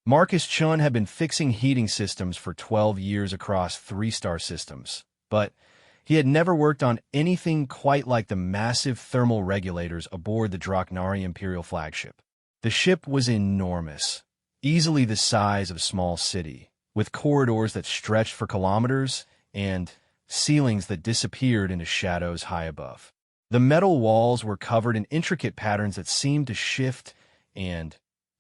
Marcus Chun had been fixing heating systems for 12 years across 3-star systems, but he had never worked on anything quite like the massive thermal regulators aboard the Draknari Imperial flagship. The ship was enormous, easily the size of a small city, with corridors that stretched for kilometers and ceilings that disappeared into shadows high above. The metal walls were covered in intricate patterns that seemed to shift and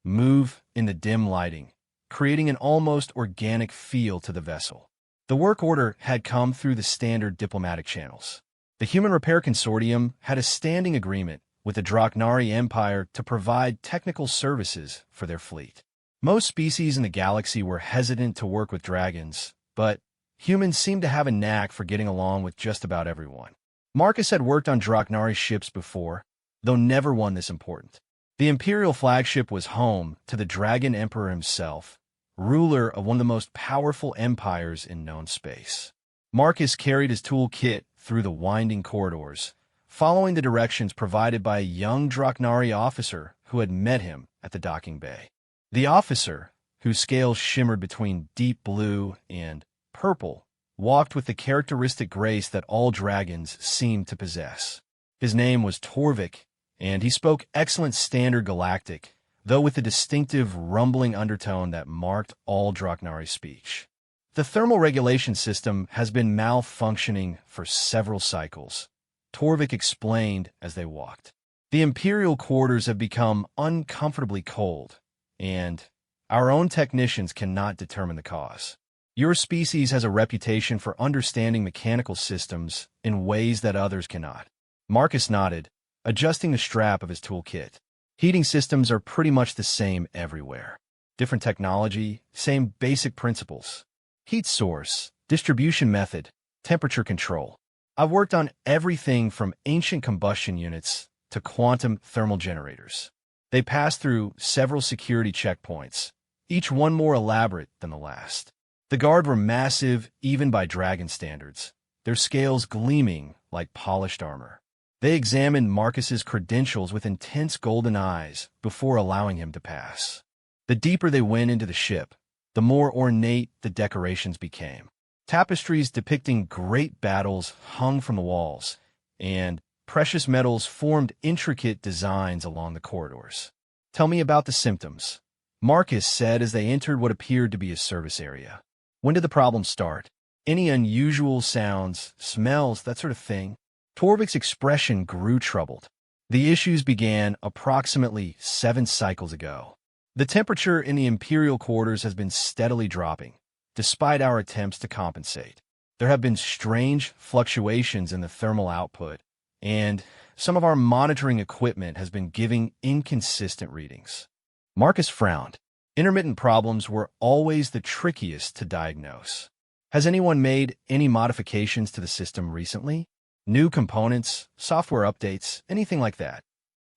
move in the dim lighting, creating an almost organic feel to the vessel. The work order had come through the standard diplomatic channels. The Human Repair Consortium had a standing agreement with the Draknari Empire to provide technical services for their fleet. Most species in the galaxy were hesitant to work with dragons, but humans seemed to have a knack for getting along with just about everyone. Marcus had worked on Draknari ships before, though never one this important. The Imperial flagship was home to the Dragon Emperor himself, ruler of one of the most powerful empires in known space. Marcus carried his toolkit through the winding corridors, following the directions provided by a young Draknari officer who had met him at the docking bay. The officer, whose scales shimmered between deep blue and purple, walked with the characteristic grace that all dragons seemed to possess. His name was Torvik, and he spoke excellent Standard Galactic, though with the distinctive rumbling undertone that marked all Draknari speech. The thermal regulation system has been malfunctioning for several cycles, Torvik explained as they walked. The Imperial quarters have become uncomfortably cold, and our own technicians cannot determine the cause. Your species has a reputation for understanding mechanical systems in ways that others cannot. Marcus nodded, adjusting the strap of his toolkit. Heating systems are pretty much the same everywhere. Different technology, same basic principles. Heat source, distribution method, temperature control. I've worked on everything from ancient combustion units to quantum thermal generators. They pass through several security checkpoints, each one more elaborate than the last. The guard were massive even by dragon standards, their scales gleaming like polished armor. They examined Marcus's credentials with intense golden eyes before allowing him to pass. The deeper they went into the ship, the more ornate the decorations became. Tapestries depicting great battles hung from the walls, and precious metals formed intricate designs along the corridors. "Tell me about the symptoms," Marcus said as they entered what appeared to be a service area. "When did the problem start? Any unusual sounds, smells, that sort of thing?" Torvik's expression grew troubled. The issues began approximately 7 cycles ago. The temperature in the Imperial quarters has been steadily dropping, despite our attempts to compensate. There have been strange fluctuations in the thermal output, and some of our monitoring equipment has been giving inconsistent readings. Marcus frowned. Intermittent problems were always the trickiest to diagnose. Has anyone made any modifications to the system recently? New components, software updates, anything like that?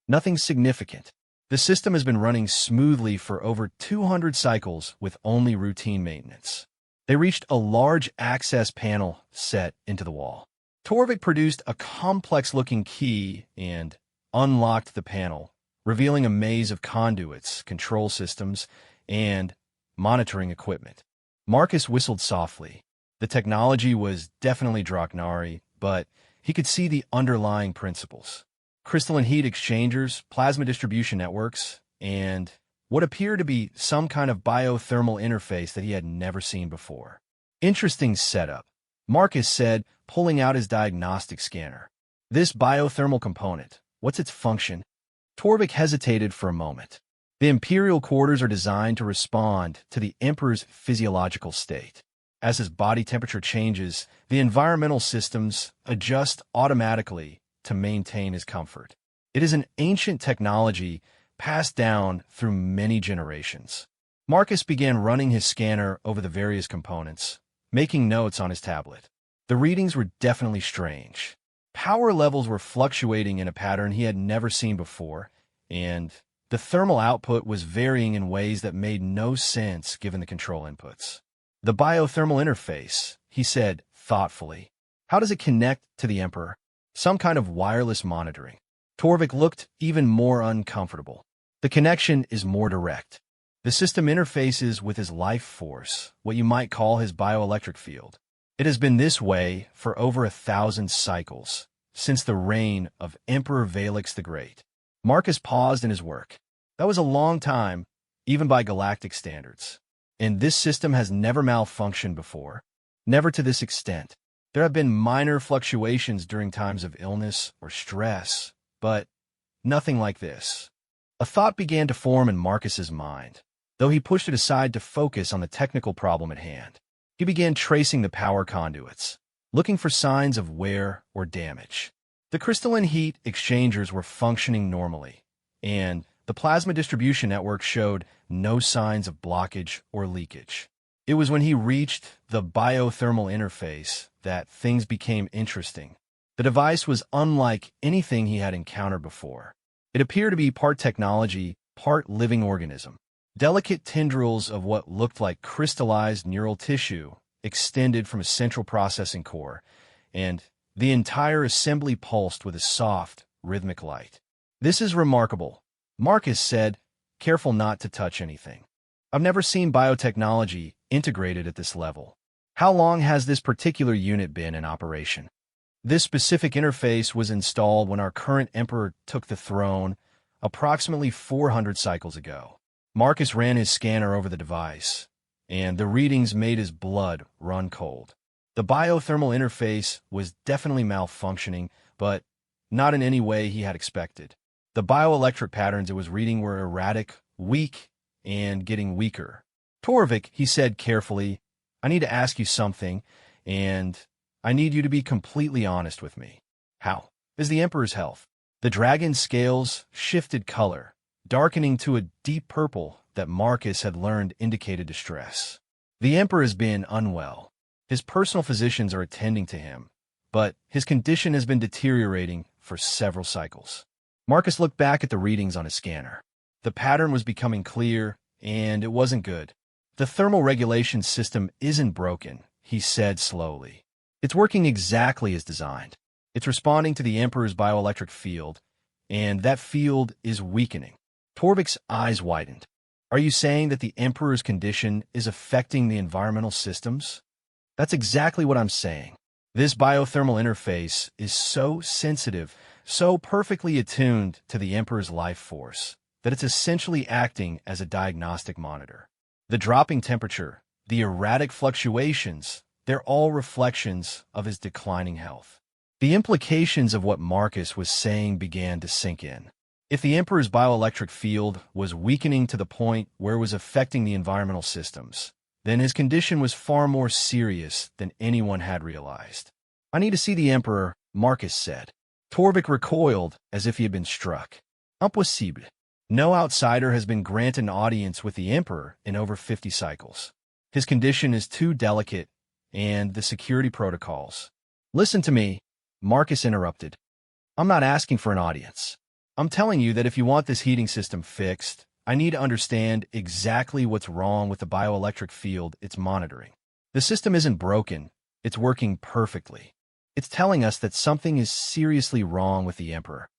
Nothing significant. The system has been running smoothly for over 200 cycles with only routine maintenance. They reached a large access panel set into the wall. Torvik produced a complex-looking key and unlocked the panel, revealing a maze of conduits, control systems, and monitoring equipment. Marcus whistled softly. The technology was definitely Draknari, but he could see the underlying principles. Crystalline heat exchangers, plasma distribution networks, and what appeared to be some kind of biothermal interface that he had never seen before. "Interesting setup," Marcus said, pulling out his diagnostic scanner. "This biothermal component, what's its function?" Torvik hesitated for a moment. The Imperial quarters are designed to respond to the Emperor's physiological state. As his body temperature changes, the environmental systems adjust automatically to maintain his comfort. It is an ancient technology passed down through many generations. Marcus began running his scanner over the various components, making notes on his tablet. The readings were definitely strange. Power levels were fluctuating in a pattern he had never seen before, and the thermal output was varying in ways that made no sense given the control inputs. "The biothermal interface," he said thoughtfully. "How does it connect to the Emperor?" "Some kind of wireless monitoring." Torvik looked even more uncomfortable. "The connection is more direct. The system interfaces with his life force, what you might call his bioelectric field. It has been this way for over 1,000 cycles, since the reign of Emperor Valix the Great. Marcus paused in his work. That was a long time, even by galactic standards. And this system has never malfunctioned before. Never to this extent. There have been minor fluctuations during times of illness or stress, but nothing like this. A thought began to form in Marcus's mind, though he pushed it aside to focus on the technical problem at hand. He began tracing the power conduits, looking for signs of wear or damage. The crystalline heat exchangers were functioning normally, and the plasma distribution network showed no signs of blockage or leakage. It was when he reached the biothermal interface that things became interesting. The device was unlike anything he had encountered before. It appeared to be part technology, part living organism. Delicate tendrils of what looked like crystallized neural tissue extended from a central processing core, and the entire assembly pulsed with a soft, rhythmic light. "This is remarkable," Marcus said, careful not to touch anything. "I've never seen biotechnology integrated at this level. How long has this particular unit been in operation?" This specific interface was installed when our current emperor took the throne approximately 400 cycles ago. Marcus ran his scanner over the device, and the readings made his blood run cold. The biothermal interface was definitely malfunctioning, but not in any way he had expected. The bioelectric patterns it was reading were erratic, weak, and getting weaker. "Torvik," he said carefully, "I need to ask you something, and I need you to be completely honest with me. How is the Emperor's health?" The dragon's scales shifted color, darkening to a deep purple that Marcus had learned indicated distress. "The Emperor has been unwell. His personal physicians are attending to him, but his condition has been deteriorating for several cycles." Marcus looked back at the readings on his scanner. The pattern was becoming clear, and it wasn't good. "The thermal regulation system isn't broken," he said slowly. "It's working exactly as designed. It's responding to the Emperor's bioelectric field, and that field is weakening." Torvik's eyes widened. "Are you saying that the Emperor's condition is affecting the environmental systems?" "That's exactly what I'm saying. This biothermal interface is so sensitive, so perfectly attuned to the Emperor's life force, that it's essentially acting as a diagnostic monitor. The dropping temperature, the erratic fluctuations, they're all reflections of his declining health." The implications of what Marcus was saying began to sink in. If the Emperor's bioelectric field was weakening to the point where it was affecting the environmental systems, then his condition was far more serious than anyone had realized. "I need to see the Emperor," Marcus said. Torvik recoiled as if he had been struck. "Impossible. No outsider has been granted an audience with the Emperor in over 50 cycles. His condition is too delicate, and the security protocols—" "Listen to me," Marcus interrupted. "I'm not asking for an audience. I'm telling you that if you want this heating system fixed, I need to understand exactly what's wrong with the bioelectric field it's monitoring. The system isn't broken. It's working perfectly. It's telling us that something is seriously wrong with the Emperor."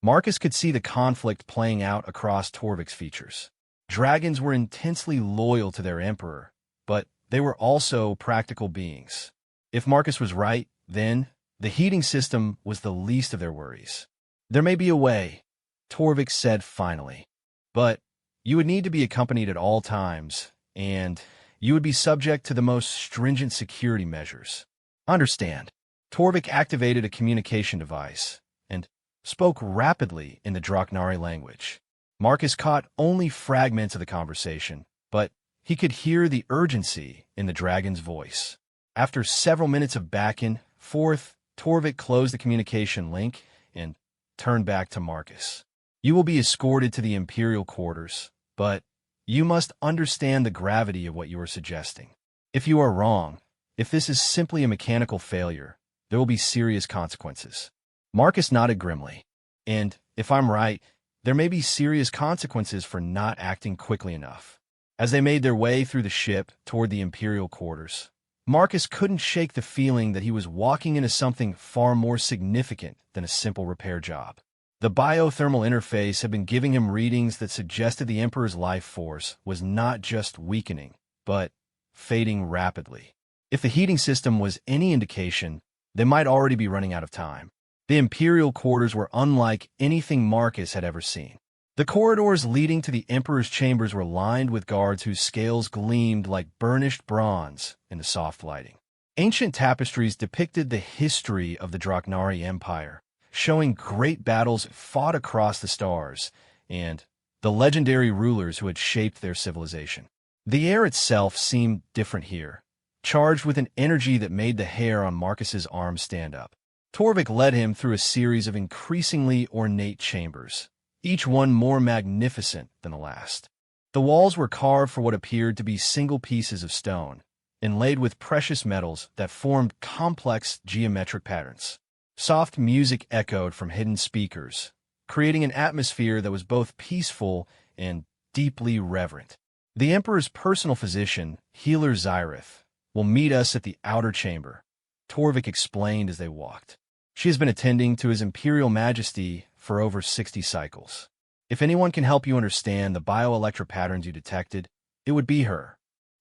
Marcus could see the conflict playing out across Torvik's features. Dragons were intensely loyal to their Emperor, but they were also practical beings. If Marcus was right, then the heating system was the least of their worries. "There may be a way," Torvik said finally, "but you would need to be accompanied at all times, and you would be subject to the most stringent security measures." "Understand." Torvik activated a communication device and spoke rapidly in the Draknari language. Marcus caught only fragments of the conversation, but he could hear the urgency in the dragon's voice. After several minutes of back and forth, Torvik closed the communication link and turned back to Marcus. "You will be escorted to the Imperial quarters, but you must understand the gravity of what you are suggesting. If you are wrong, if this is simply a mechanical failure, there will be serious consequences." Marcus nodded grimly. "And if I'm right, there may be serious consequences for not acting quickly enough." As they made their way through the ship toward the Imperial quarters, Marcus couldn't shake the feeling that he was walking into something far more significant than a simple repair job. The biothermal interface had been giving him readings that suggested the Emperor's life force was not just weakening, but fading rapidly. If the heating system was any indication, they might already be running out of time. The Imperial quarters were unlike anything Marcus had ever seen. The corridors leading to the Emperor's chambers were lined with guards whose scales gleamed like burnished bronze in the soft lighting. Ancient tapestries depicted the history of the Draknari Empire, showing great battles fought across the stars and the legendary rulers who had shaped their civilization. The air itself seemed different here, charged with an energy that made the hair on Marcus's arms stand up. Torvik led him through a series of increasingly ornate chambers, each one more magnificent than the last. The walls were carved for what appeared to be single pieces of stone, inlaid with precious metals that formed complex geometric patterns. Soft music echoed from hidden speakers, creating an atmosphere that was both peaceful and deeply reverent. The Emperor's personal physician, Healer Zyrith, will meet us at the outer chamber, Torvik explained as they walked. She has been attending to His Imperial Majesty for over 60 cycles. If anyone can help you understand the bioelectro patterns you detected, it would be her.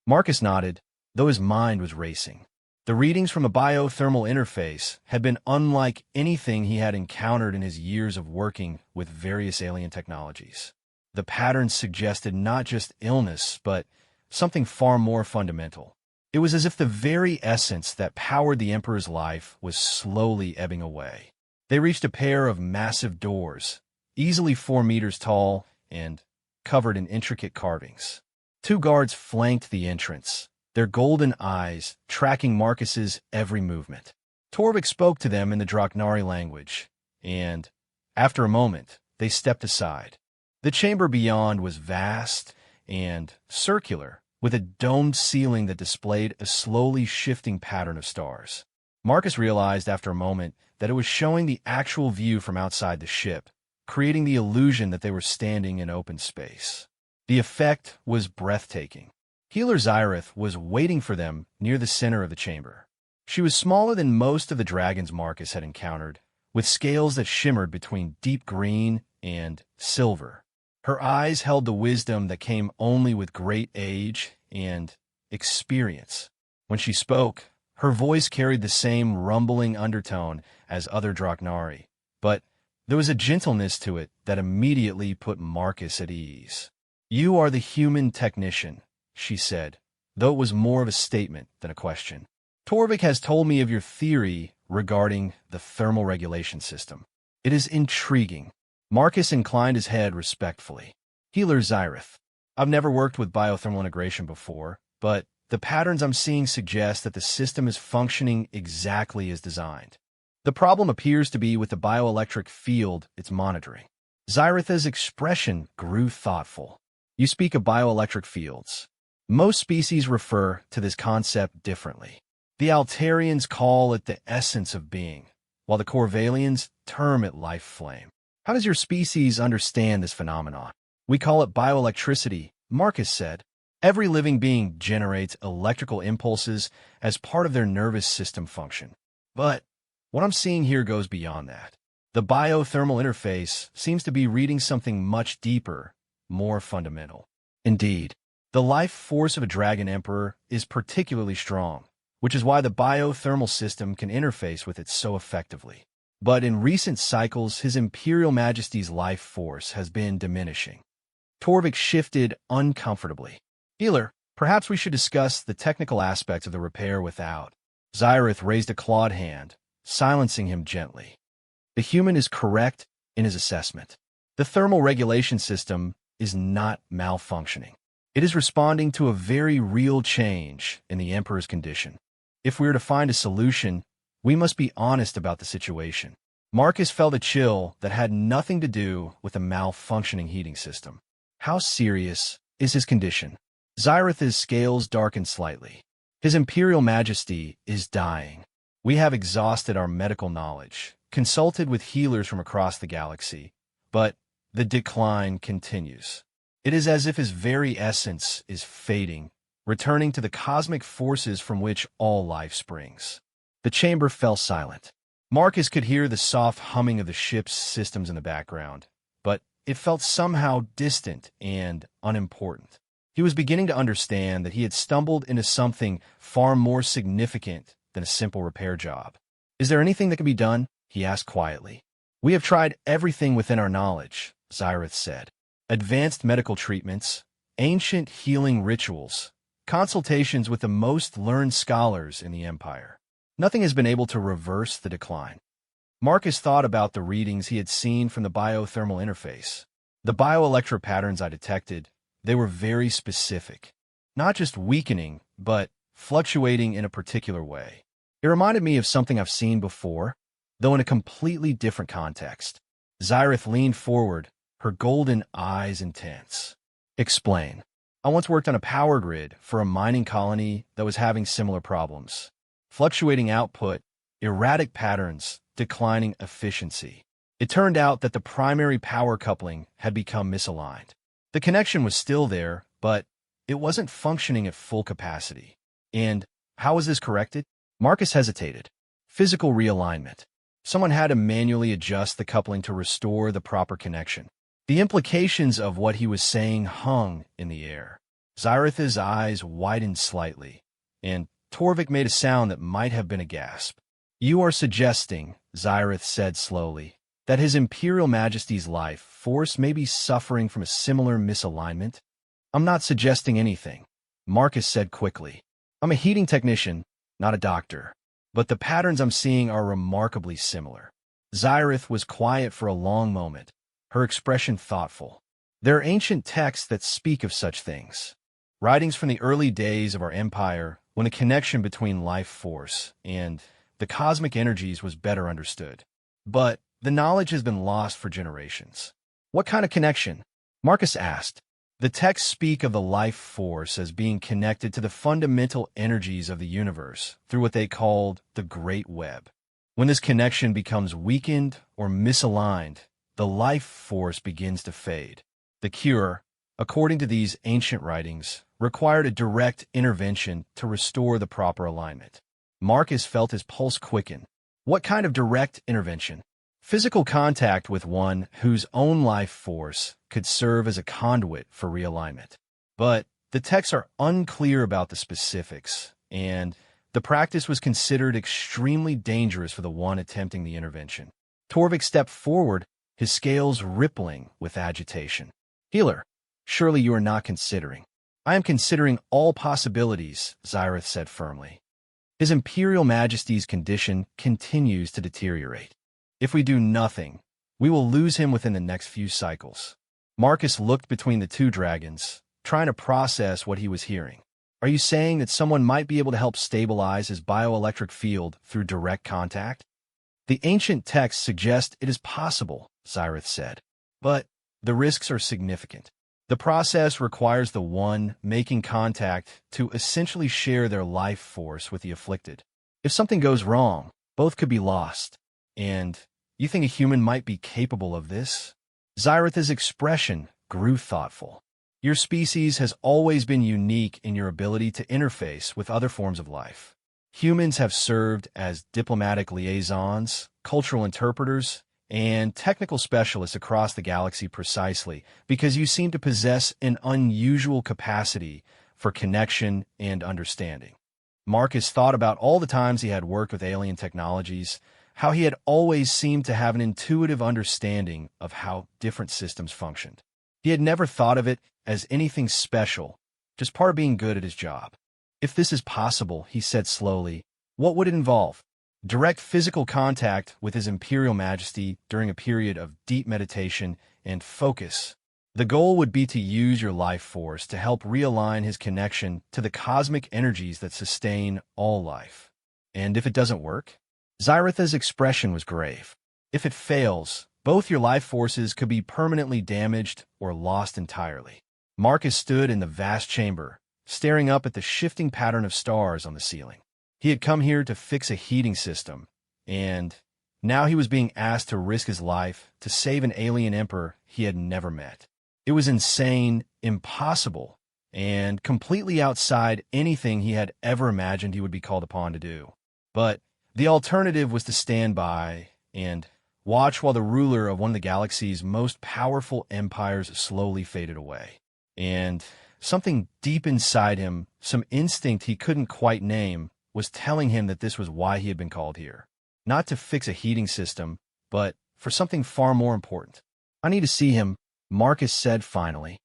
Marcus nodded, though his mind was racing. The readings from a biothermal interface had been unlike anything he had encountered in his years of working with various alien technologies. The patterns suggested not just illness, but something far more fundamental. It was as if the very essence that powered the Emperor's life was slowly ebbing away. They reached a pair of massive doors, easily 4 meters tall and covered in intricate carvings. 2 guards flanked the entrance, their golden eyes tracking Marcus's every movement. Torvik spoke to them in the Draknari language, and, after a moment, they stepped aside. The chamber beyond was vast and circular, with a domed ceiling that displayed a slowly shifting pattern of stars. Marcus realized after a moment that it was showing the actual view from outside the ship, creating the illusion that they were standing in open space. The effect was breathtaking. Healer Zyrith was waiting for them near the center of the chamber. She was smaller than most of the dragons Marcus had encountered, with scales that shimmered between deep green and silver. Her eyes held the wisdom that came only with great age and experience. When she spoke, her voice carried the same rumbling undertone as other Draknari, but there was a gentleness to it that immediately put Marcus at ease. "You are the human technician," she said, though it was more of a statement than a question. "Torvik has told me of your theory regarding the thermal regulation system. It is intriguing." Marcus inclined his head respectfully. "Healer Zyrith, I've never worked with biothermal integration before, but the patterns I'm seeing suggest that the system is functioning exactly as designed. The problem appears to be with the bioelectric field it's monitoring." Zyrith's expression grew thoughtful. "You speak of bioelectric fields. Most species refer to this concept differently. The Altarians call it the essence of being, while the Corvalians term it life flame. How does your species understand this phenomenon?" "We call it bioelectricity," Marcus said. "Every living being generates electrical impulses as part of their nervous system function. But what I'm seeing here goes beyond that. The biothermal interface seems to be reading something much deeper, more fundamental. Indeed, the life force of a dragon emperor is particularly strong, which is why the biothermal system can interface with it so effectively. But in recent cycles, His Imperial Majesty's life force has been diminishing." Torvik shifted uncomfortably. "Healer, perhaps we should discuss the technical aspects of the repair without." Zyrith raised a clawed hand, silencing him gently. "The human is correct in his assessment. The thermal regulation system is not malfunctioning. It is responding to a very real change in the Emperor's condition. If we are to find a solution, we must be honest about the situation." Marcus felt a chill that had nothing to do with a malfunctioning heating system. "How serious is his condition?" Zyrith's scales darkened slightly. "His Imperial Majesty is dying. We have exhausted our medical knowledge, consulted with healers from across the galaxy, but the decline continues. It is as if his very essence is fading, returning to the cosmic forces from which all life springs." The chamber fell silent. Marcus could hear the soft humming of the ship's systems in the background, but it felt somehow distant and unimportant. He was beginning to understand that he had stumbled into something far more significant than a simple repair job. "Is there anything that can be done?" he asked quietly. "We have tried everything within our knowledge," Xyrith said. "Advanced medical treatments, ancient healing rituals, consultations with the most learned scholars in the Empire. Nothing has been able to reverse the decline." Marcus thought about the readings he had seen from the biothermal interface. "The bioelectro patterns I detected, they were very specific. Not just weakening, but fluctuating in a particular way. It reminded me of something I've seen before, though in a completely different context." Xyrith leaned forward, her golden eyes intense. "Explain." "I once worked on a power grid for a mining colony that was having similar problems. Fluctuating output, erratic patterns, declining efficiency. It turned out that the primary power coupling had become misaligned. The connection was still there, but it wasn't functioning at full capacity." "And how was this corrected?" Marcus hesitated. "Physical realignment. Someone had to manually adjust the coupling to restore the proper connection." The implications of what he was saying hung in the air. Xyrith's eyes widened slightly, and Torvik made a sound that might have been a gasp. "You are suggesting," Xyrith said slowly, "that His Imperial Majesty's life force may be suffering from a similar misalignment?" "I'm not suggesting anything," Marcus said quickly. "I'm a heating technician, not a doctor. But the patterns I'm seeing are remarkably similar." Xyrith was quiet for a long moment, her expression thoughtful. "There are ancient texts that speak of such things. Writings from the early days of our empire, when a connection between life force and the cosmic energies was better understood. But the knowledge has been lost for generations." "What kind of connection?" Marcus asked. "The texts speak of the life force as being connected to the fundamental energies of the universe through what they called the Great Web. When this connection becomes weakened or misaligned, the life force begins to fade. The cure, according to these ancient writings, required a direct intervention to restore the proper alignment." Marcus felt his pulse quicken. "What kind of direct intervention?" "Physical contact with one whose own life force could serve as a conduit for realignment. But the texts are unclear about the specifics, and the practice was considered extremely dangerous for the one attempting the intervention." Torvik stepped forward, his scales rippling with agitation. "Healer, surely you are not considering." "I am considering all possibilities," Xyrith said firmly. "His Imperial Majesty's condition continues to deteriorate. If we do nothing, we will lose him within the next few cycles." Marcus looked between the two dragons, trying to process what he was hearing. "Are you saying that someone might be able to help stabilize his bioelectric field through direct contact?" "The ancient texts suggest it is possible," Xyrith said. "But the risks are significant. The process requires the one making contact to essentially share their life force with the afflicted. If something goes wrong, both could be lost. And you think a human might be capable of this?" Xyrith's expression grew thoughtful. "Your species has always been unique in your ability to interface with other forms of life. Humans have served as diplomatic liaisons, cultural interpreters, and technical specialists across the galaxy precisely because you seem to possess an unusual capacity for connection and understanding." Marcus thought about all the times he had worked with alien technologies, how he had always seemed to have an intuitive understanding of how different systems functioned. He had never thought of it as anything special, just part of being good at his job. "If this is possible," he said slowly, "what would it involve?" "Direct physical contact with His Imperial Majesty during a period of deep meditation and focus. The goal would be to use your life force to help realign his connection to the cosmic energies that sustain all life." "And if it doesn't work?" Xyrith's expression was grave. "If it fails, both your life forces could be permanently damaged or lost entirely." Marcus stood in the vast chamber, staring up at the shifting pattern of stars on the ceiling. He had come here to fix a heating system, and now he was being asked to risk his life to save an alien emperor he had never met. It was insane, impossible, and completely outside anything he had ever imagined he would be called upon to do. But The alternative was to stand by and watch while the ruler of one of the galaxy's most powerful empires slowly faded away. And something deep inside him, some instinct he couldn't quite name, was telling him that this was why he had been called here. Not to fix a heating system, but for something far more important. "I need to see him," Marcus said finally.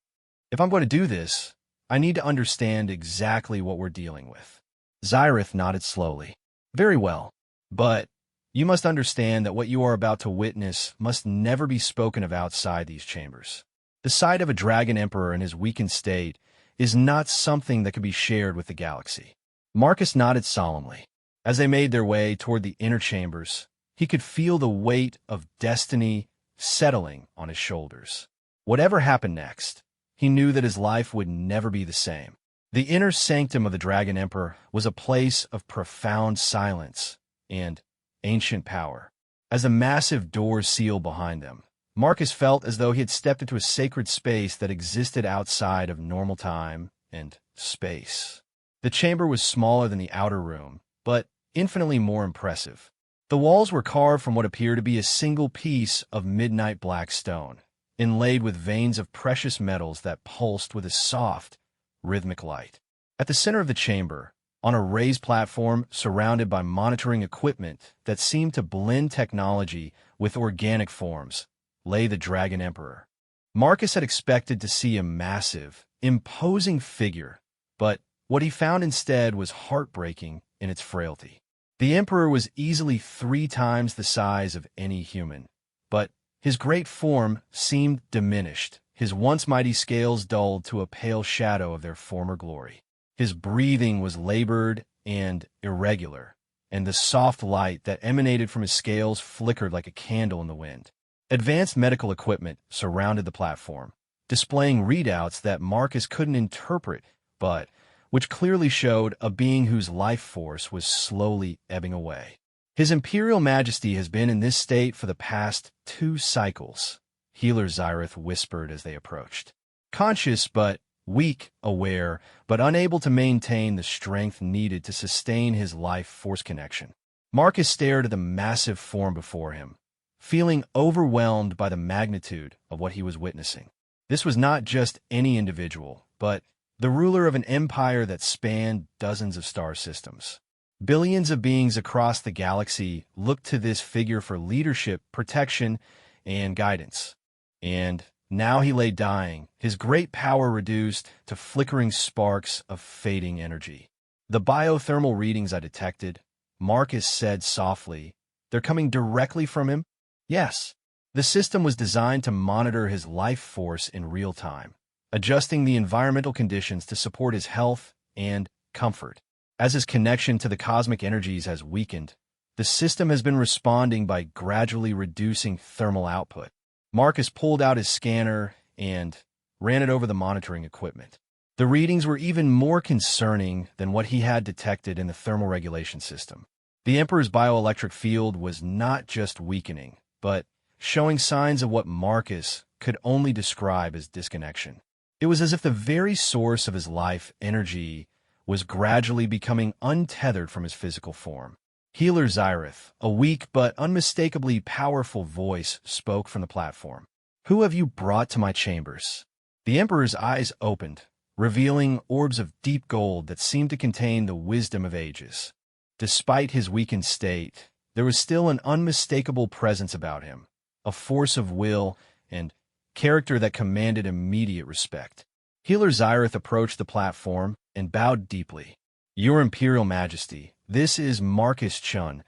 "If I'm going to do this, I need to understand exactly what we're dealing with." Xyrith nodded slowly. "Very well, but you must understand that what you are about to witness must never be spoken of outside these chambers. The sight of a dragon emperor in his weakened state is not something that can be shared with the galaxy." Marcus nodded solemnly. As they made their way toward the inner chambers, he could feel the weight of destiny settling on his shoulders. Whatever happened next, he knew that his life would never be the same. The inner sanctum of the Dragon Emperor was a place of profound silence and ancient power. As the massive doors sealed behind them, Marcus felt as though he had stepped into a sacred space that existed outside of normal time and space. The chamber was smaller than the outer room, but infinitely more impressive. The walls were carved from what appeared to be a single piece of midnight black stone, inlaid with veins of precious metals that pulsed with a soft, rhythmic light. At the center of the chamber, on a raised platform surrounded by monitoring equipment that seemed to blend technology with organic forms, lay the Dragon Emperor. Marcus had expected to see a massive, imposing figure, but what he found instead was heartbreaking in its frailty. The Emperor was easily 3 times the size of any human, but his great form seemed diminished, his once mighty scales dulled to a pale shadow of their former glory. His breathing was labored and irregular, and the soft light that emanated from his scales flickered like a candle in the wind. Advanced medical equipment surrounded the platform, displaying readouts that Marcus couldn't interpret, but which clearly showed a being whose life force was slowly ebbing away. "His Imperial Majesty has been in this state for the past 2 cycles, Healer Xyrith whispered as they approached. Conscious but weak, aware, but unable to maintain the strength needed to sustain his life force connection. Marcus stared at the massive form before him, feeling overwhelmed by the magnitude of what he was witnessing. This was not just any individual, but the ruler of an empire that spanned dozens of star systems. Billions of beings across the galaxy looked to this figure for leadership, protection, and guidance. And now he lay dying, his great power reduced to flickering sparks of fading energy. "The biothermal readings I detected," Marcus said softly, "they're coming directly from him?" "Yes." The system was designed to monitor his life force in real time, adjusting the environmental conditions to support his health and comfort. As his connection to the cosmic energies has weakened, the system has been responding by gradually reducing thermal output. Marcus pulled out his scanner and ran it over the monitoring equipment. The readings were even more concerning than what he had detected in the thermal regulation system. The Emperor's bioelectric field was not just weakening, but showing signs of what Marcus could only describe as disconnection. It was as if the very source of his life energy was gradually becoming untethered from his physical form. Healer Xyrith, a weak but unmistakably powerful voice, spoke from the platform. "Who have you brought to my chambers?" The Emperor's eyes opened, revealing orbs of deep gold that seemed to contain the wisdom of ages. Despite his weakened state, there was still an unmistakable presence about him, a force of will and character that commanded immediate respect. Healer Xyrith approached the platform and bowed deeply. "Your Imperial Majesty, this is Marcus Chun,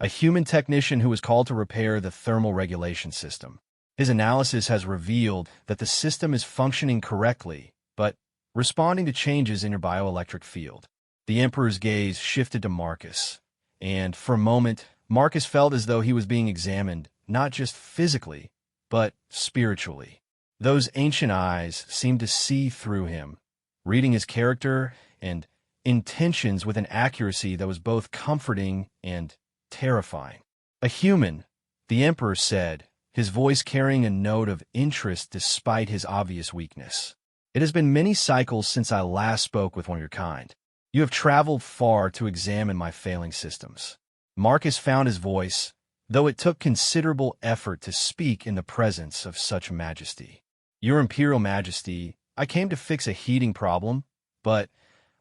a human technician who was called to repair the thermal regulation system. His analysis has revealed that the system is functioning correctly, but responding to changes in your bioelectric field." The Emperor's gaze shifted to Marcus, and for a moment, Marcus felt as though he was being examined, not just physically, but spiritually. Those ancient eyes seemed to see through him, reading his character and intentions with an accuracy that was both comforting and terrifying. "A human," the Emperor said, his voice carrying a note of interest despite his obvious weakness. "It has been many cycles since I last spoke with one of your kind. You have traveled far to examine my failing systems. Marcus found his voice, though it took considerable effort to speak in the presence of such majesty. Your Imperial Majesty, I came to fix a heating problem, but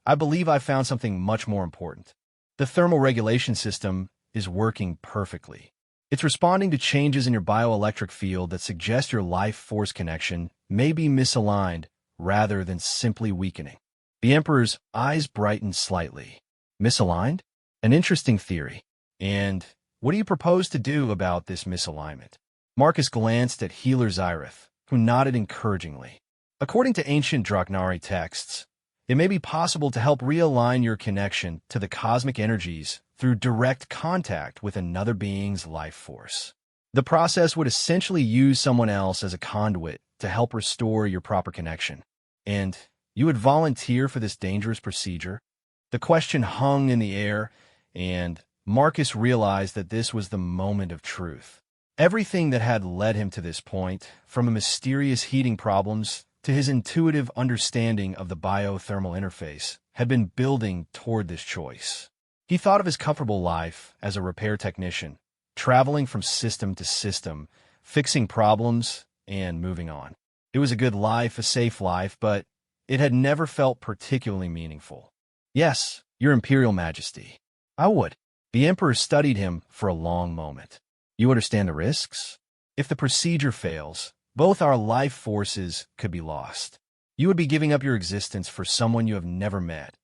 I believe I found something much more important. The thermal regulation system is working perfectly. It's responding to changes in your bioelectric field that suggest your life force connection may be misaligned rather than simply weakening. The Emperor's eyes brightened slightly. Misaligned? An interesting theory. And what do you propose to do about this misalignment? Marcus glanced at Healer Xyrith, who nodded encouragingly. According to ancient Draknari texts, it may be possible to help realign your connection to the cosmic energies through direct contact with another being's life force. The process would essentially use someone else as a conduit to help restore your proper connection. And you would volunteer for this dangerous procedure? The question hung in the air, and Marcus realized that this was the moment of truth. Everything that had led him to this point, from mysterious heating problems to his intuitive understanding of the biothermal interface, had been building toward this choice. He thought of his comfortable life as a repair technician, traveling from system to system, fixing problems, and moving on. It was a good life, a safe life, but it had never felt particularly meaningful. Yes, Your Imperial Majesty. I would. The Emperor studied him for a long moment. You understand the risks? If the procedure fails, both our life forces could be lost. You would be giving up your existence for someone you have never met,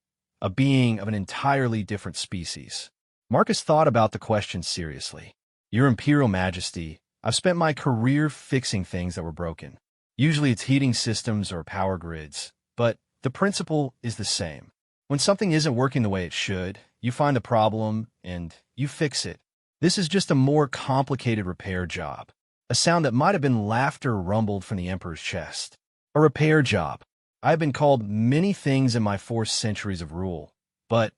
a being of an entirely different species. Marcus thought about the question seriously. Your Imperial Majesty, I've spent my career fixing things that were broken. Usually it's heating systems or power grids, but the principle is the same. When something isn't working the way it should, you find the problem and you fix it. This is just a more complicated repair job. A sound that might have been laughter rumbled from the Emperor's chest. A repair job. I have been called many things in my 4 centuries of rule, but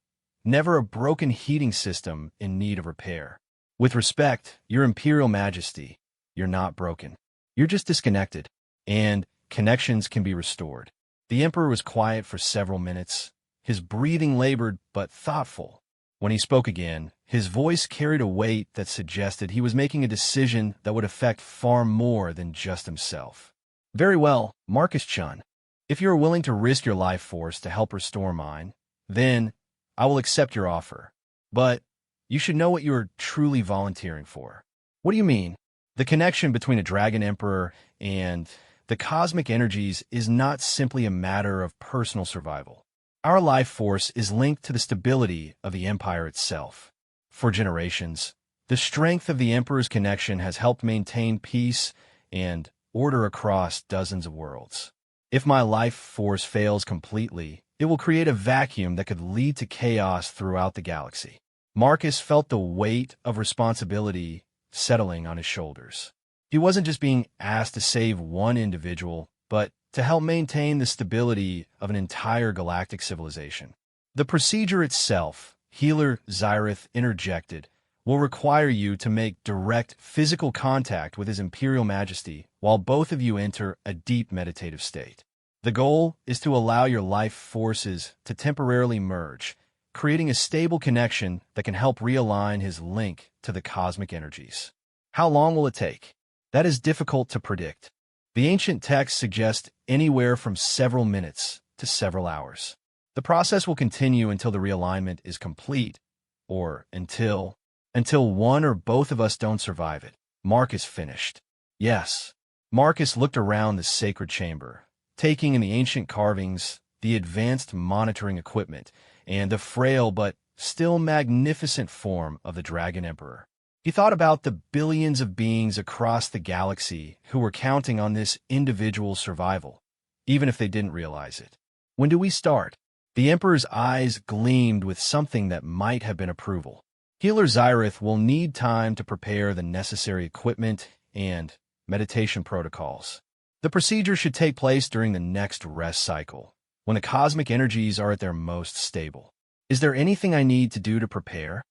never a broken heating system in need of repair. With respect, Your Imperial Majesty, you're not broken. You're just disconnected, and connections can be restored. The Emperor was quiet for several minutes, his breathing labored but thoughtful. When he spoke again, his voice carried a weight that suggested he was making a decision that would affect far more than just himself. Very well, Marcus-chan. If you are willing to risk your life force to help restore mine, then I will accept your offer. But you should know what you are truly volunteering for. What do you mean? The connection between a dragon emperor and the cosmic energies is not simply a matter of personal survival. Our life force is linked to the stability of the empire itself. For generations, the strength of the emperor's connection has helped maintain peace and order across dozens of worlds. If my life force fails completely, it will create a vacuum that could lead to chaos throughout the galaxy. Marcus felt the weight of responsibility settling on his shoulders. He wasn't just being asked to save one individual, but to help maintain the stability of an entire galactic civilization. The procedure itself, Healer Xyrith interjected, will require you to make direct physical contact with His Imperial Majesty while both of you enter a deep meditative state. The goal is to allow your life forces to temporarily merge, creating a stable connection that can help realign his link to the cosmic energies. How long will it take? That is difficult to predict. The ancient texts suggest anywhere from several minutes to several hours. The process will continue until the realignment is complete, or until one or both of us don't survive it. Marcus finished. Yes. Marcus looked around the sacred chamber, taking in the ancient carvings, the advanced monitoring equipment, and the frail but still magnificent form of the Dragon Emperor. He thought about the billions of beings across the galaxy who were counting on this individual's survival, even if they didn't realize it. When do we start? The Emperor's eyes gleamed with something that might have been approval. Healer Xyrith will need time to prepare the necessary equipment and meditation protocols. The procedure should take place during the next rest cycle, when the cosmic energies are at their most stable. Is there anything I need to do to prepare?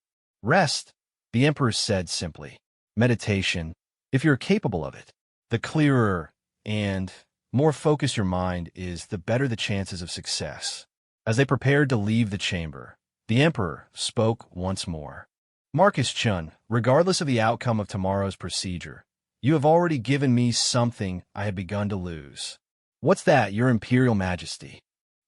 Rest, the Emperor said simply. Meditation, if you're capable of it. The clearer and more focused your mind is, the better the chances of success. As they prepared to leave the chamber, the Emperor spoke once more. Marcus Chun, regardless of the outcome of tomorrow's procedure, you have already given me something I had begun to lose. What's that, Your Imperial Majesty?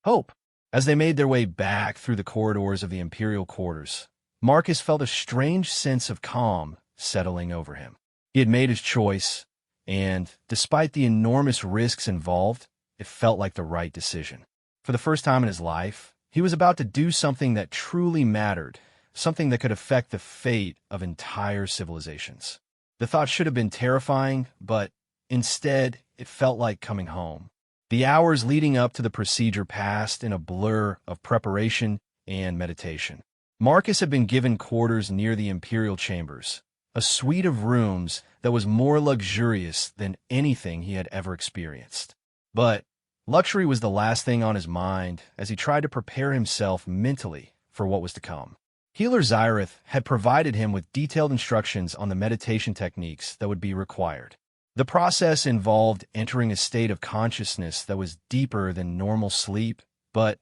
Hope. As they made their way back through the corridors of the Imperial quarters, Marcus felt a strange sense of calm settling over him. He had made his choice, and despite the enormous risks involved, it felt like the right decision. For the first time in his life, he was about to do something that truly mattered, something that could affect the fate of entire civilizations. The thought should have been terrifying, but instead, it felt like coming home. The hours leading up to the procedure passed in a blur of preparation and meditation. Marcus had been given quarters near the Imperial chambers, a suite of rooms that was more luxurious than anything he had ever experienced. But luxury was the last thing on his mind as he tried to prepare himself mentally for what was to come. Healer Xyrith had provided him with detailed instructions on the meditation techniques that would be required. The process involved entering a state of consciousness that was deeper than normal sleep, but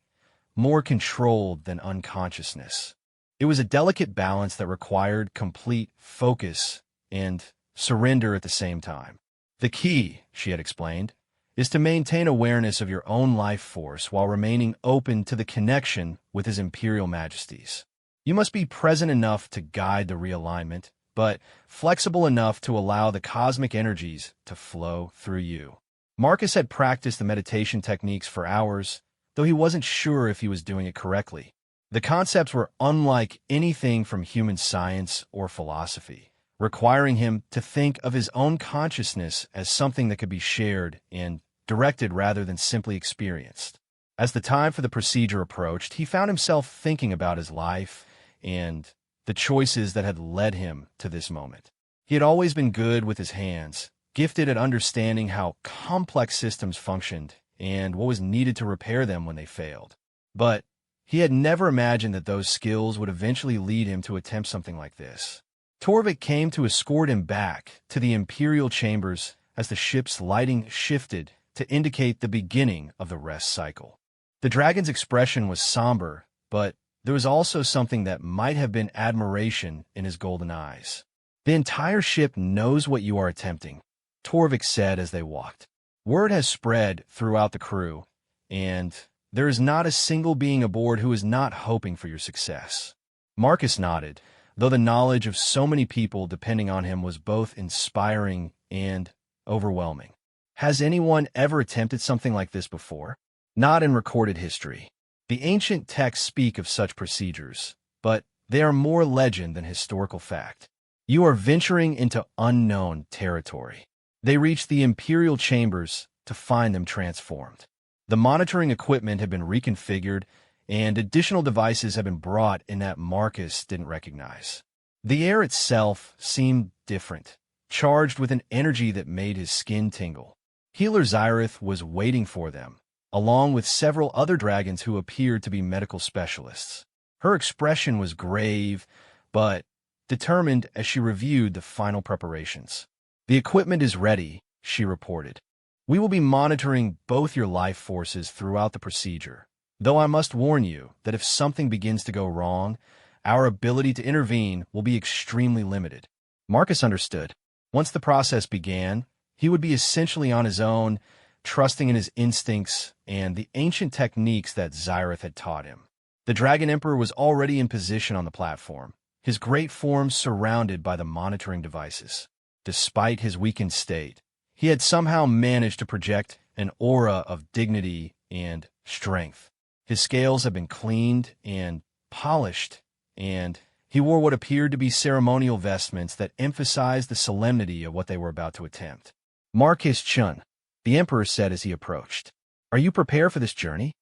more controlled than unconsciousness. It was a delicate balance that required complete focus and surrender at the same time. The key, she had explained, is to maintain awareness of your own life force while remaining open to the connection with His Imperial Majesties. You must be present enough to guide the realignment, but flexible enough to allow the cosmic energies to flow through you. Marcus had practiced the meditation techniques for hours, though he wasn't sure if he was doing it correctly. The concepts were unlike anything from human science or philosophy, requiring him to think of his own consciousness as something that could be shared and directed rather than simply experienced. As the time for the procedure approached, he found himself thinking about his life and the choices that had led him to this moment. He had always been good with his hands, gifted at understanding how complex systems functioned and what was needed to repair them when they failed. But he had never imagined that those skills would eventually lead him to attempt something like this. Torvik came to escort him back to the Imperial chambers as the ship's lighting shifted to indicate the beginning of the rest cycle. The dragon's expression was somber, but there was also something that might have been admiration in his golden eyes. The entire ship knows what you are attempting, Torvik said as they walked. Word has spread throughout the crew, and there is not a single being aboard who is not hoping for your success. Marcus nodded, though the knowledge of so many people depending on him was both inspiring and overwhelming. Has anyone ever attempted something like this before? Not in recorded history. The ancient texts speak of such procedures, but they are more legend than historical fact. You are venturing into unknown territory. They reached the Imperial chambers to find them transformed. The monitoring equipment had been reconfigured, and additional devices had been brought in that Marcus didn't recognize. The air itself seemed different, charged with an energy that made his skin tingle. Healer Xyrith was waiting for them, along with several other dragons who appeared to be medical specialists. Her expression was grave, but determined as she reviewed the final preparations. The equipment is ready, she reported. We will be monitoring both your life forces throughout the procedure, though I must warn you that if something begins to go wrong, our ability to intervene will be extremely limited. Marcus understood. Once the process began, he would be essentially on his own, trusting in his instincts and the ancient techniques that Xyrith had taught him. The Dragon Emperor was already in position on the platform, his great form surrounded by the monitoring devices. Despite his weakened state, he had somehow managed to project an aura of dignity and strength. His scales had been cleaned and polished, and he wore what appeared to be ceremonial vestments that emphasized the solemnity of what they were about to attempt. Marcus Chun, the Emperor said as he approached, "Are you prepared for this journey?"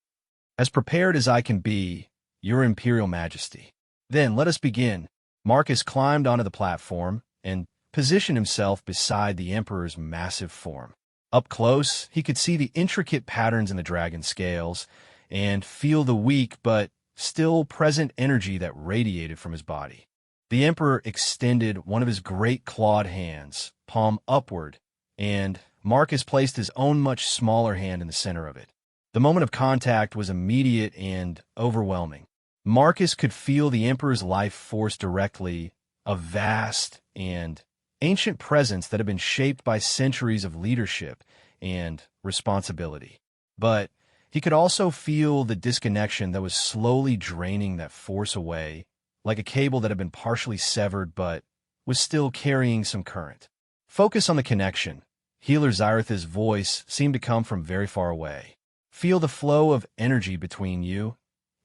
"As prepared as I can be, Your Imperial Majesty." "Then let us begin." Marcus climbed onto the platform and positioned himself beside the Emperor's massive form. Up close, he could see the intricate patterns in the dragon scales and feel the weak but still present energy that radiated from his body. The Emperor extended one of his great clawed hands, palm upward, and Marcus placed his own much smaller hand in the center of it. The moment of contact was immediate and overwhelming. Marcus could feel the Emperor's life force directly, a vast and ancient presence that had been shaped by centuries of leadership and responsibility. But he could also feel the disconnection that was slowly draining that force away, like a cable that had been partially severed but was still carrying some current. Focus on the connection. Healer Zyratha's voice seemed to come from very far away. Feel the flow of energy between you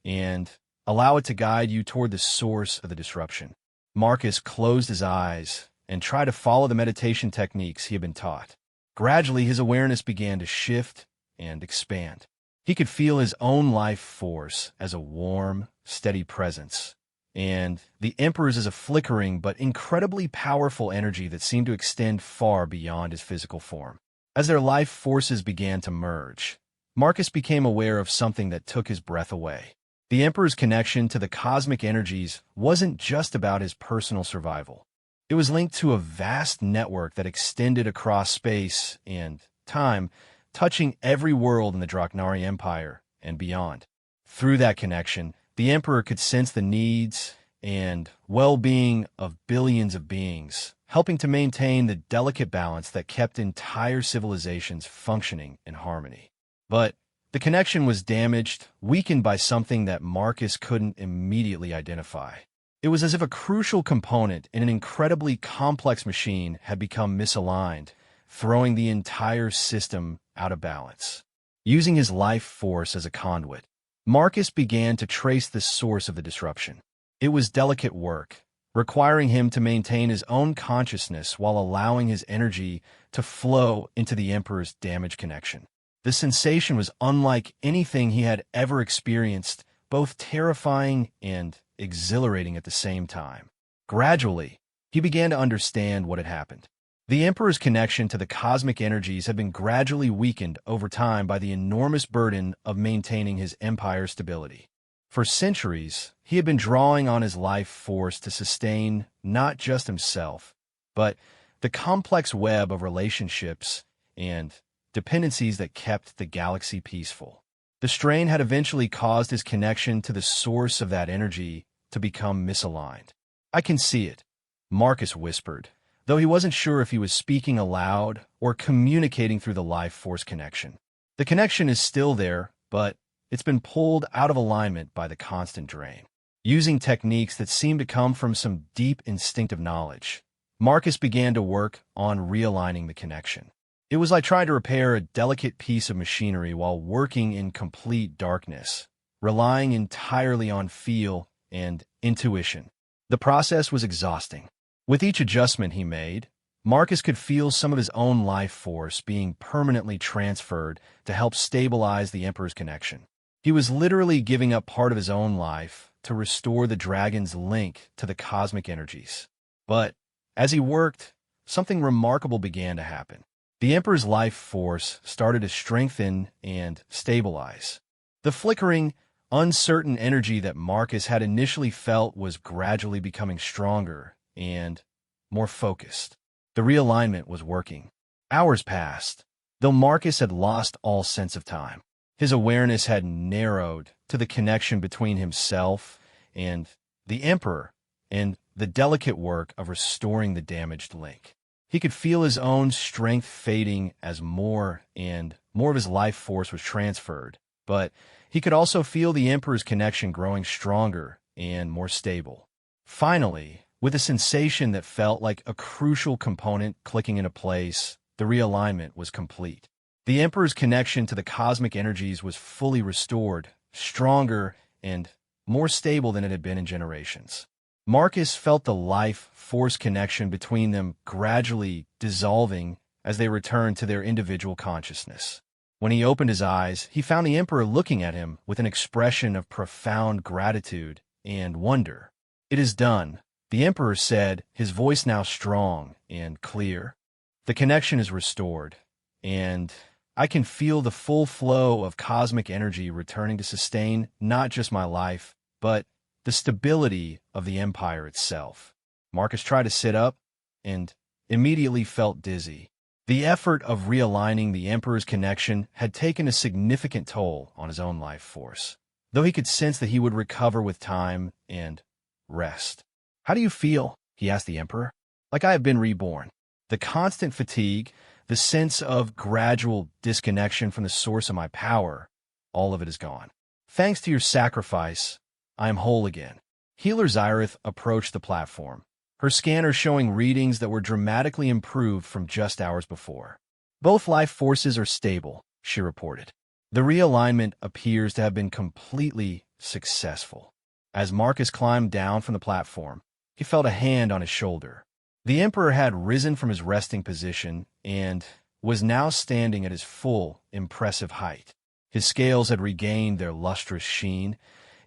and allow it to guide you toward the source of the disruption. Marcus closed his eyes and tried to follow the meditation techniques he had been taught. Gradually, his awareness began to shift and expand. He could feel his own life force as a warm, steady presence, and the Emperor's as a flickering but incredibly powerful energy that seemed to extend far beyond his physical form. As their life forces began to merge, Marcus became aware of something that took his breath away. The Emperor's connection to the cosmic energies wasn't just about his personal survival. It was linked to a vast network that extended across space and time, touching every world in the Draknari Empire and beyond. Through that connection, the Emperor could sense the needs and well-being of billions of beings, helping to maintain the delicate balance that kept entire civilizations functioning in harmony. But the connection was damaged, weakened by something that Marcus couldn't immediately identify. It was as if a crucial component in an incredibly complex machine had become misaligned, throwing the entire system out of balance. Using his life force as a conduit, Marcus began to trace the source of the disruption. It was delicate work, requiring him to maintain his own consciousness while allowing his energy to flow into the Emperor's damaged connection. The sensation was unlike anything he had ever experienced, both terrifying and exhilarating at the same time. Gradually, he began to understand what had happened. The Emperor's connection to the cosmic energies had been gradually weakened over time by the enormous burden of maintaining his empire's stability. For centuries, he had been drawing on his life force to sustain not just himself, but the complex web of relationships and dependencies that kept the galaxy peaceful. The strain had eventually caused his connection to the source of that energy to become misaligned. "I can see it," Marcus whispered, though he wasn't sure if he was speaking aloud or communicating through the life force connection. The connection is still there, but it's been pulled out of alignment by the constant drain. Using techniques that seemed to come from some deep instinctive knowledge, Marcus began to work on realigning the connection. It was like trying to repair a delicate piece of machinery while working in complete darkness, relying entirely on feel and intuition. The process was exhausting. With each adjustment he made, Marcus could feel some of his own life force being permanently transferred to help stabilize the Emperor's connection. He was literally giving up part of his own life to restore the dragon's link to the cosmic energies. But as he worked, something remarkable began to happen. The Emperor's life force started to strengthen and stabilize. The flickering, uncertain energy that Marcus had initially felt was gradually becoming stronger and more focused. The realignment was working. Hours passed, though Marcus had lost all sense of time. His awareness had narrowed to the connection between himself and the Emperor and the delicate work of restoring the damaged link. He could feel his own strength fading as more and more of his life force was transferred, but he could also feel the Emperor's connection growing stronger and more stable. Finally, with a sensation that felt like a crucial component clicking into place, the realignment was complete. The Emperor's connection to the cosmic energies was fully restored, stronger and more stable than it had been in generations. Marcus felt the life force connection between them gradually dissolving as they returned to their individual consciousness. When he opened his eyes, he found the Emperor looking at him with an expression of profound gratitude and wonder. "It is done," the Emperor said, his voice now strong and clear. "The connection is restored, and I can feel the full flow of cosmic energy returning to sustain not just my life, but the stability of the Empire itself." Marcus tried to sit up and immediately felt dizzy. The effort of realigning the Emperor's connection had taken a significant toll on his own life force, though he could sense that he would recover with time and rest. "How do you feel?" he asked the Emperor. Like I have been reborn. The constant fatigue, the sense of gradual disconnection from the source of my power, all of it is gone. Thanks to your sacrifice, I am whole again. Healer Xyrith approached the platform, her scanner showing readings that were dramatically improved from just hours before. Both life forces are stable, she reported. The realignment appears to have been completely successful. As Marcus climbed down from the platform, he felt a hand on his shoulder. The Emperor had risen from his resting position and was now standing at his full, impressive height. His scales had regained their lustrous sheen,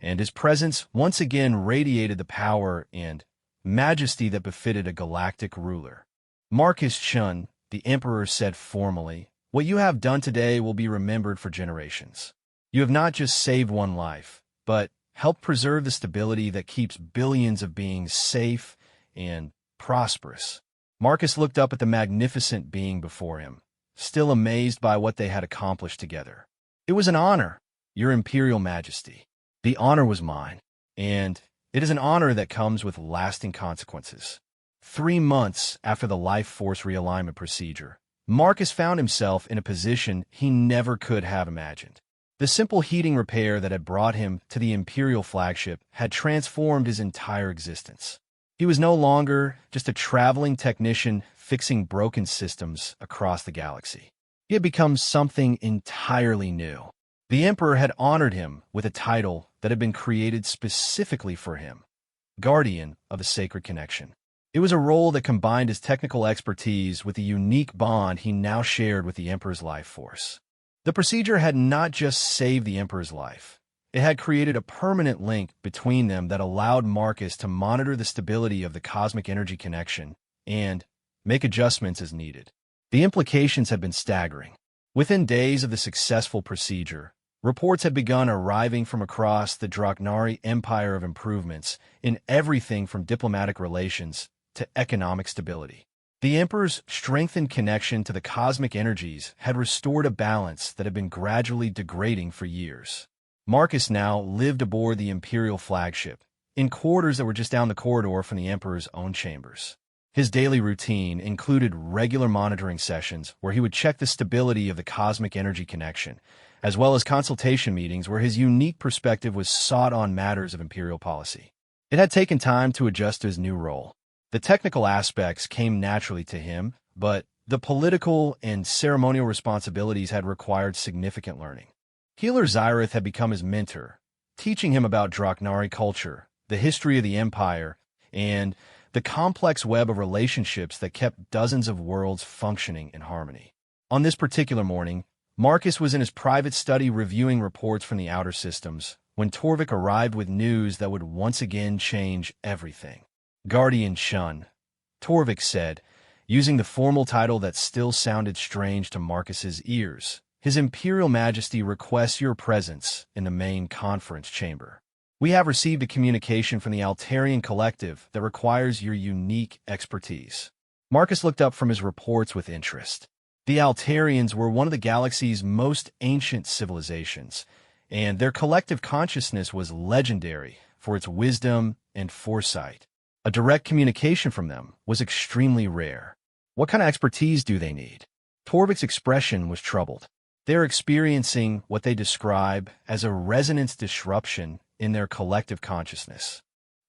and his presence once again radiated the power and majesty that befitted a galactic ruler. Marcus Chun, the Emperor said formally, what you have done today will be remembered for generations. You have not just saved one life, but helped preserve the stability that keeps billions of beings safe and prosperous. Marcus looked up at the magnificent being before him, still amazed by what they had accomplished together. It was an honor, Your Imperial Majesty. The honor was mine, and it is an honor that comes with lasting consequences. 3 months after the life force realignment procedure, Marcus found himself in a position he never could have imagined. The simple heating repair that had brought him to the Imperial flagship had transformed his entire existence. He was no longer just a traveling technician fixing broken systems across the galaxy. He had become something entirely new. The Emperor had honored him with a title that had been created specifically for him, Guardian of the Sacred Connection. It was a role that combined his technical expertise with the unique bond he now shared with the Emperor's life force. The procedure had not just saved the Emperor's life. It had created a permanent link between them that allowed Marcus to monitor the stability of the cosmic energy connection and make adjustments as needed. The implications had been staggering. Within days of the successful procedure, reports had begun arriving from across the Draknari Empire of improvements in everything from diplomatic relations to economic stability. The Emperor's strengthened connection to the cosmic energies had restored a balance that had been gradually degrading for years. Marcus now lived aboard the Imperial flagship, in quarters that were just down the corridor from the Emperor's own chambers. His daily routine included regular monitoring sessions where he would check the stability of the cosmic energy connection, as well as consultation meetings where his unique perspective was sought on matters of Imperial policy. It had taken time to adjust to his new role. The technical aspects came naturally to him, but the political and ceremonial responsibilities had required significant learning. Healer Xyrith had become his mentor, teaching him about Draknari culture, the history of the Empire, and the complex web of relationships that kept dozens of worlds functioning in harmony. On this particular morning, Marcus was in his private study reviewing reports from the outer systems when Torvik arrived with news that would once again change everything. Guardian Shun, Torvik said, using the formal title that still sounded strange to Marcus's ears. His Imperial Majesty requests your presence in the main conference chamber. We have received a communication from the Altarian Collective that requires your unique expertise. Marcus looked up from his reports with interest. The Altarians were one of the galaxy's most ancient civilizations, and their collective consciousness was legendary for its wisdom and foresight. A direct communication from them was extremely rare. What kind of expertise do they need? Torvik's expression was troubled. They're experiencing what they describe as a resonance disruption in their collective consciousness.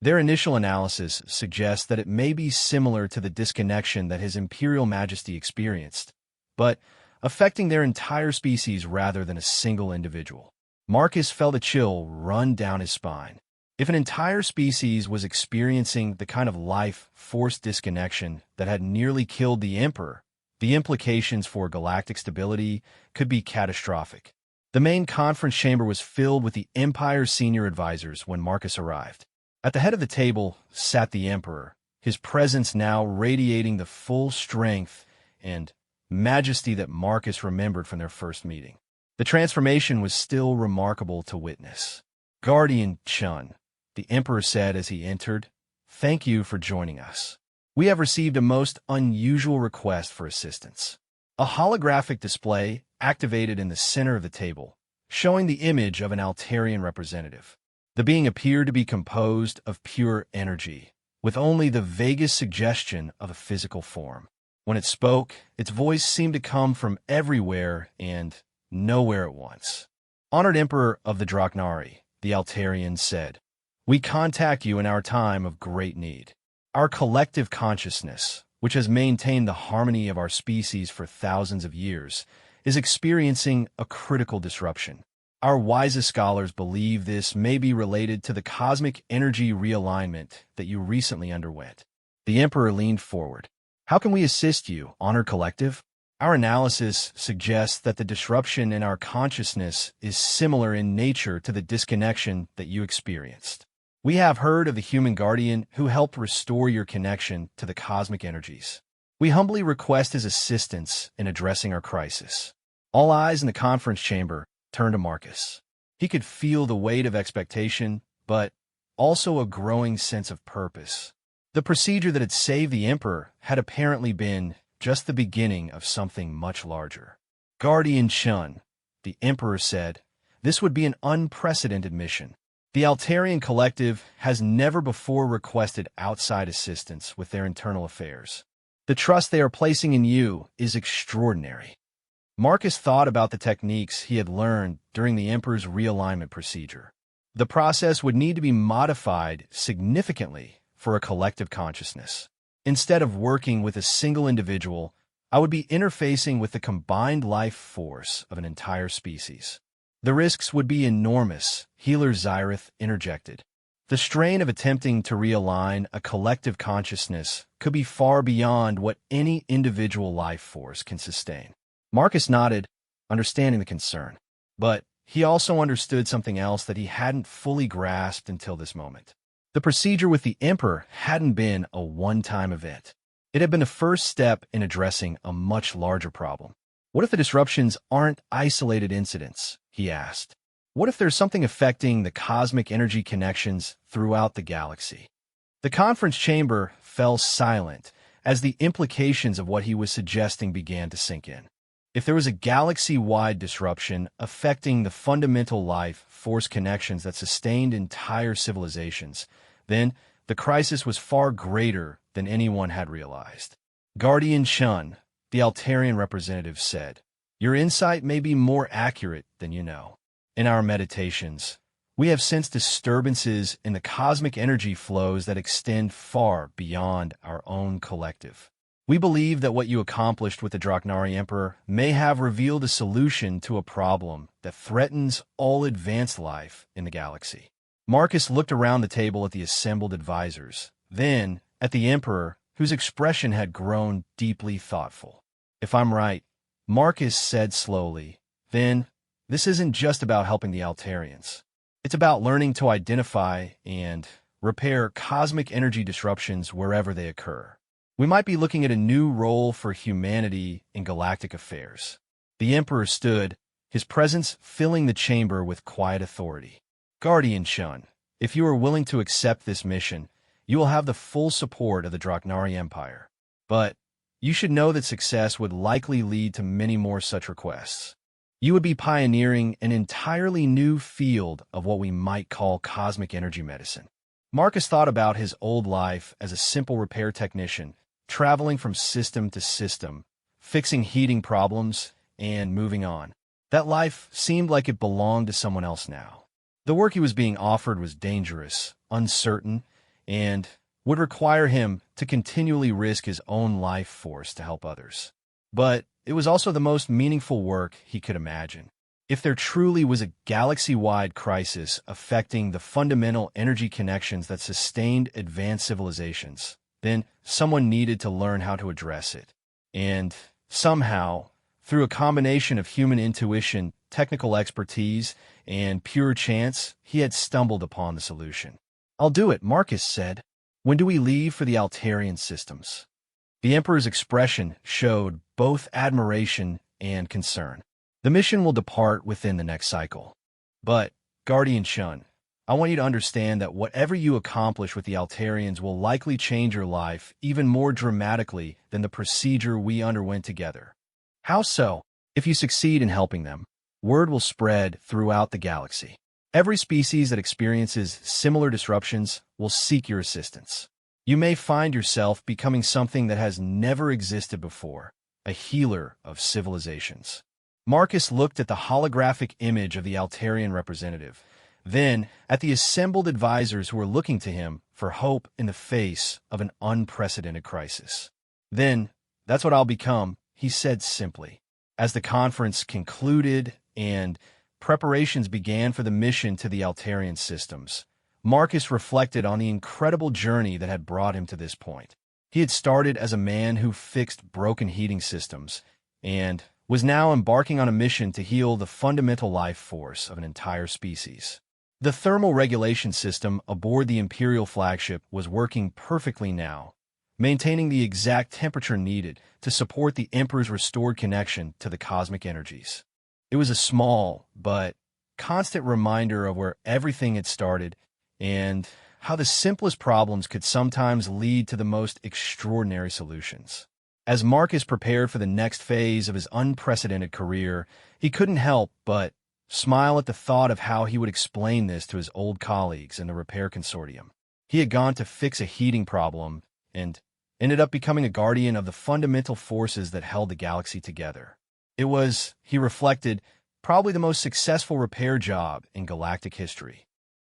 Their initial analysis suggests that it may be similar to the disconnection that His Imperial Majesty experienced, but affecting their entire species rather than a single individual. Marcus felt a chill run down his spine. If an entire species was experiencing the kind of life-force disconnection that had nearly killed the Emperor, the implications for galactic stability could be catastrophic. The main conference chamber was filled with the Empire's senior advisors when Marcus arrived. At the head of the table sat the Emperor, his presence now radiating the full strength and majesty that Marcus remembered from their first meeting. The transformation was still remarkable to witness. Guardian Chun, the Emperor said as he entered, "Thank you for joining us. We have received a most unusual request for assistance." A holographic display activated in the center of the table, showing the image of an Altarian representative. The being appeared to be composed of pure energy, with only the vaguest suggestion of a physical form. When it spoke, its voice seemed to come from everywhere and nowhere at once. "Honored Emperor of the Draknari," the Altarian said, "we contact you in our time of great need. Our collective consciousness, which has maintained the harmony of our species for thousands of years, is experiencing a critical disruption. Our wisest scholars believe this may be related to the cosmic energy realignment that you recently underwent." The Emperor leaned forward. "How can we assist you, Honored Collective? Our analysis suggests that the disruption in our consciousness is similar in nature to the disconnection that you experienced. We have heard of the human guardian who helped restore your connection to the cosmic energies. We humbly request his assistance in addressing our crisis." All eyes in the conference chamber turned to Marcus. He could feel the weight of expectation, but also a growing sense of purpose. The procedure that had saved the Emperor had apparently been just the beginning of something much larger. "Guardian Shun," the Emperor said, "this would be an unprecedented mission. The Altarian Collective has never before requested outside assistance with their internal affairs. The trust they are placing in you is extraordinary." Marcus thought about the techniques he had learned during the Emperor's realignment procedure. The process would need to be modified significantly for a collective consciousness. Instead of working with a single individual, I would be interfacing with the combined life force of an entire species. The risks would be enormous, Healer Zyrith interjected. The strain of attempting to realign a collective consciousness could be far beyond what any individual life force can sustain. Marcus nodded, understanding the concern. But he also understood something else that he hadn't fully grasped until this moment. The procedure with the Emperor hadn't been a one-time event. It had been a first step in addressing a much larger problem. What if the disruptions aren't isolated incidents? He asked. What if there's something affecting the cosmic energy connections throughout the galaxy? The conference chamber fell silent as the implications of what he was suggesting began to sink in. If there was a galaxy-wide disruption affecting the fundamental life force connections that sustained entire civilizations, then the crisis was far greater than anyone had realized. "Guardian Shun," the Altarian representative said, "your insight may be more accurate than you know. In our meditations, we have sensed disturbances in the cosmic energy flows that extend far beyond our own collective. We believe that what you accomplished with the Draknari Emperor may have revealed a solution to a problem that threatens all advanced life in the galaxy." Marcus looked around the table at the assembled advisors, then at the Emperor, whose expression had grown deeply thoughtful. "If I'm right," Marcus said slowly, "then this isn't just about helping the Altarians. It's about learning to identify and repair cosmic energy disruptions wherever they occur. We might be looking at a new role for humanity in galactic affairs." The Emperor stood, his presence filling the chamber with quiet authority. "Guardian Shun, if you are willing to accept this mission, you will have the full support of the Draknari Empire. But you should know that success would likely lead to many more such requests. You would be pioneering an entirely new field of what we might call cosmic energy medicine." Marcus thought about his old life as a simple repair technician, traveling from system to system, fixing heating problems, and moving on. That life seemed like it belonged to someone else now. The work he was being offered was dangerous, uncertain, and would require him to continually risk his own life force to help others. But it was also the most meaningful work he could imagine. If there truly was a galaxy-wide crisis affecting the fundamental energy connections that sustained advanced civilizations, then someone needed to learn how to address it. And somehow, through a combination of human intuition, technical expertise, and pure chance, he had stumbled upon the solution. "I'll do it," Marcus said. "When do we leave for the Altarian systems?" The Emperor's expression showed both admiration and concern. "The mission will depart within the next cycle. But, Guardian Shun, I want you to understand that whatever you accomplish with the Altarians will likely change your life even more dramatically than the procedure we underwent together." "How so?" "If you succeed in helping them, word will spread throughout the galaxy. Every species that experiences similar disruptions will seek your assistance. you may find yourself becoming something that has never existed before, a healer of civilizations. Marcus looked at the holographic image of the Altarian representative, then at the assembled advisors who were looking to him for hope in the face of an unprecedented crisis. Then, that's what I'll become, he said simply. As the conference concluded and preparations began for the mission to the Altarian systems, Marcus reflected on the incredible journey that had brought him to this point. He had started as a man who fixed broken heating systems and was now embarking on a mission to heal the fundamental life force of an entire species. The thermal regulation system aboard the Imperial flagship was working perfectly now, maintaining the exact temperature needed to support the Emperor's restored connection to the cosmic energies. It was a small but constant reminder of where everything had started and how the simplest problems could sometimes lead to the most extraordinary solutions. As Marcus prepared for the next phase of his unprecedented career, he couldn't help but smile at the thought of how he would explain this to his old colleagues in the repair consortium. He had gone to fix a heating problem and ended up becoming a guardian of the fundamental forces that held the galaxy together. It was, he reflected, probably the most successful repair job in galactic history.